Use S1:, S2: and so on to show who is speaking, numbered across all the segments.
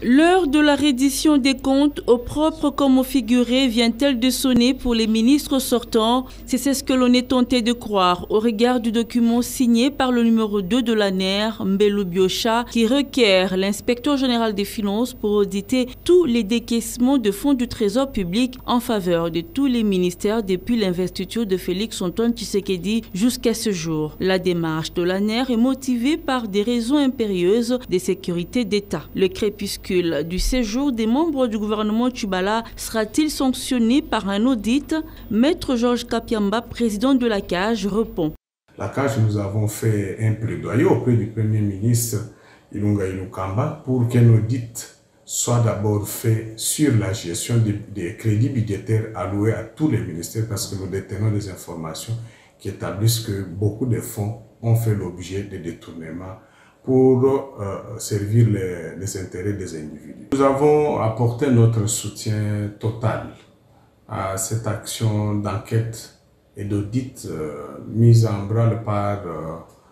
S1: L'heure de la reddition des comptes, au propre comme au figuré, vient-elle de sonner pour les ministres sortants? C'est ce que l'on est tenté de croire au regard du document signé par le numéro 2 de l'ANER, Mbelou Biocha, qui requiert l'inspecteur général des finances pour auditer tous les décaissements de fonds du trésor public en faveur de tous les ministères depuis l'investiture de Félix-Antoine Tshisekedi jusqu'à ce jour. La démarche de l'ANER est motivée par des raisons impérieuses de sécurité d'État. Le crépuscule du séjour des membres du gouvernement Tchibala sera-t-il sanctionné par un audit? Maître Georges Kapiamba, président de la CAGE, répond.
S2: La CAGE, nous avons fait un plaidoyer auprès du Premier ministre Ilunga Ilukamba pour qu'un audit soit d'abord fait sur la gestion des crédits budgétaires alloués à tous les ministères, parce que nous détenons des informations qui établissent que beaucoup de fonds ont fait l'objet de détournements pour servir les intérêts des individus. Nous avons apporté notre soutien total à cette action d'enquête et d'audit mise en branle par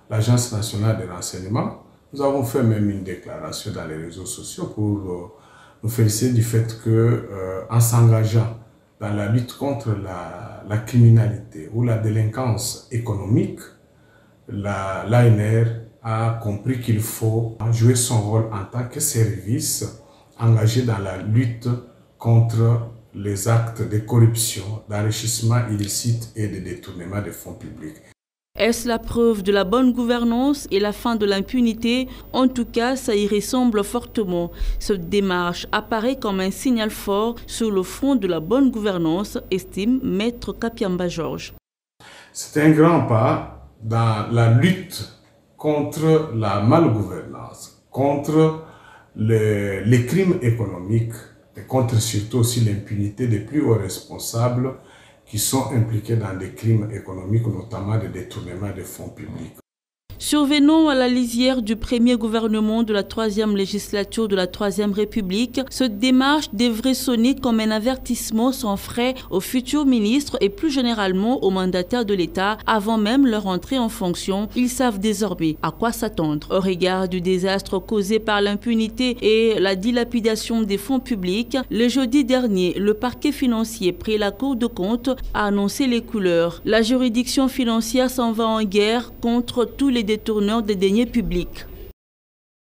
S2: l'Agence nationale de renseignement. Nous avons fait même une déclaration dans les réseaux sociaux pour nous féliciter du fait que, en s'engageant dans la lutte contre la criminalité ou la délinquance économique, l'ANR a compris qu'il faut jouer son rôle en tant que service engagé dans la lutte contre les actes de corruption, d'enrichissement illicite et de détournement des fonds publics.
S1: Est-ce la preuve de la bonne gouvernance et la fin de l'impunité? En tout cas, ça y ressemble fortement. Cette démarche apparaît comme un signal fort sur le front de la bonne gouvernance, estime Maître Kapiamba Georges.
S2: C'est un grand pas dans la lutte contre la malgouvernance, contre les crimes économiques et contre surtout aussi l'impunité des plus hauts responsables qui sont impliqués dans des crimes économiques, notamment des détournements de fonds publics.
S1: Survenons à la lisière du premier gouvernement de la 3e législature de la 3e République, cette démarche devrait sonner comme un avertissement sans frais aux futurs ministres et plus généralement aux mandataires de l'État avant même leur entrée en fonction. Ils savent désormais à quoi s'attendre. Au regard du désastre causé par l'impunité et la dilapidation des fonds publics, le jeudi dernier, le parquet financier pris la Cour de compte a annoncé les couleurs. La juridiction financière s'en va en guerre contre tous les détourneurs des deniers publics.